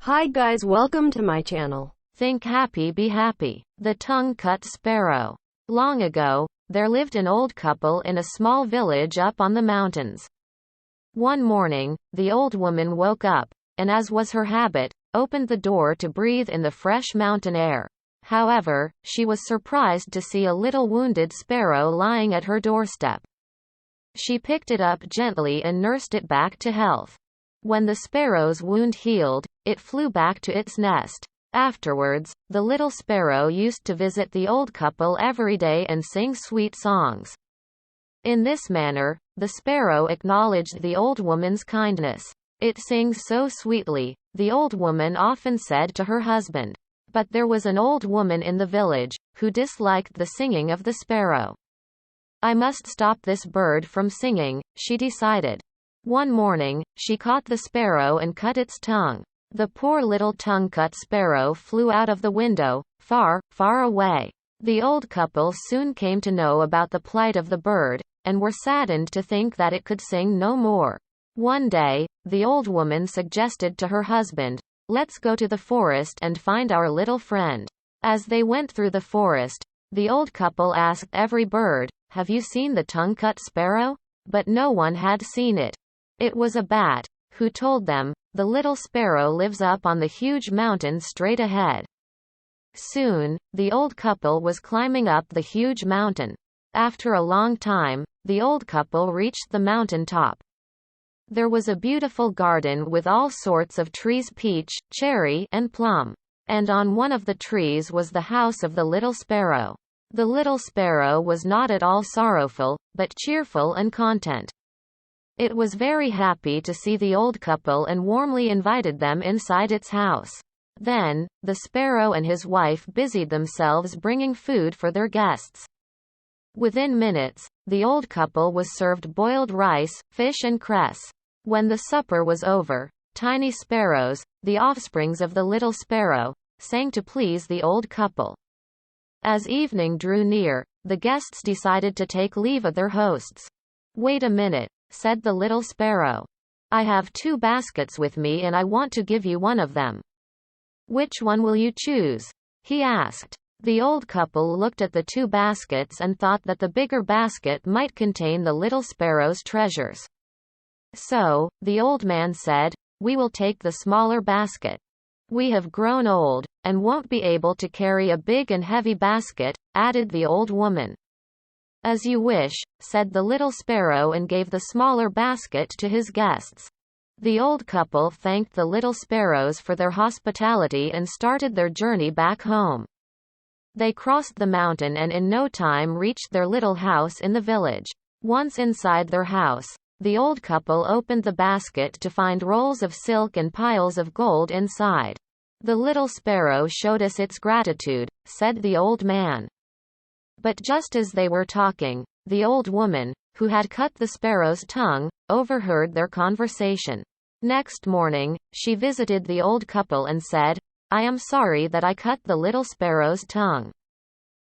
Hi guys, welcome to my channel. Think happy, be happy. The tongue-cut sparrow. Long ago, there lived an old couple in a small village up on the mountains. One morning, the old woman woke up, and as was her habit, opened the door to breathe in the fresh mountain air. However, she was surprised to see a little wounded sparrow lying at her doorstep. She picked it up gently and nursed it back to health. When the sparrow's wound healed, it flew back to its nest. Afterwards, the little sparrow used to visit the old couple every day and sing sweet songs. In this manner, the sparrow acknowledged the old woman's kindness. "It sings so sweetly," the old woman often said to her husband. But there was an old woman in the village, who disliked the singing of the sparrow. "I must stop this bird from singing," she decided. One morning, she caught the sparrow and cut its tongue. The poor little tongue-cut sparrow flew out of the window, far, far away. The old couple soon came to know about the plight of the bird, and were saddened to think that it could sing no more. One day, the old woman suggested to her husband, "Let's go to the forest and find our little friend." As they went through the forest, the old couple asked every bird, "Have you seen the tongue-cut sparrow?" But no one had seen it. It was a bat, who told them, "The little sparrow lives up on the huge mountain straight ahead." Soon, the old couple was climbing up the huge mountain. After a long time, the old couple reached the mountain top. There was a beautiful garden with all sorts of trees, peach, cherry, and plum. And on one of the trees was the house of the little sparrow. The little sparrow was not at all sorrowful, but cheerful and content. It was very happy to see the old couple and warmly invited them inside its house. Then, the sparrow and his wife busied themselves bringing food for their guests. Within minutes, the old couple was served boiled rice, fish and cress. When the supper was over, tiny sparrows, the offsprings of the little sparrow, sang to please the old couple. As evening drew near, the guests decided to take leave of their hosts. "Wait a minute," said the little sparrow. "I have 2 baskets with me and I want to give you one of them." "Which one will you choose?" he asked. The old couple looked at the 2 baskets and thought that the bigger basket might contain the little sparrow's treasures. So, the old man said, "We will take the smaller basket. We have grown old, and won't be able to carry a big and heavy basket," added the old woman. "As you wish," said the little sparrow and gave the smaller basket to his guests. The old couple thanked the little sparrows for their hospitality and started their journey back home. They crossed the mountain and in no time reached their little house in the village. Once inside their house, the old couple opened the basket to find rolls of silk and piles of gold inside. "The little sparrow showed us its gratitude," said the old man. But just as they were talking, the old woman, who had cut the sparrow's tongue, overheard their conversation. Next morning, she visited the old couple and said, "I am sorry that I cut the little sparrow's tongue.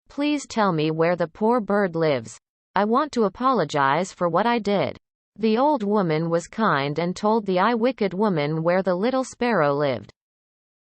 Please tell me where the poor bird lives. I want to apologize for what I did." The old woman was kind and told the wicked woman where the little sparrow lived.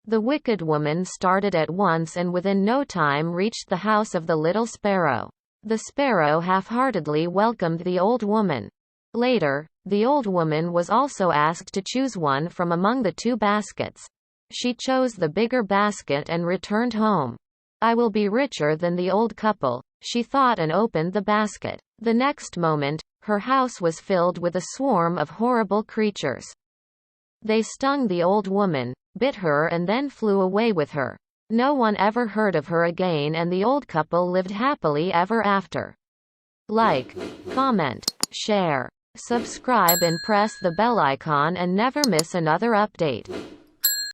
The wicked woman started at once and within no time reached the house of the little sparrow. The sparrow half-heartedly welcomed the old woman. Later, the old woman was also asked to choose one from among the 2 baskets. She chose the bigger basket and returned home. "I will be richer than the old couple," she thought and opened the basket. The next moment, her house was filled with a swarm of horrible creatures. They stung the old woman, bit her and then flew away with her. No one ever heard of her again and the old couple lived happily ever after. Like, comment, share, subscribe and press the bell icon and never miss another update.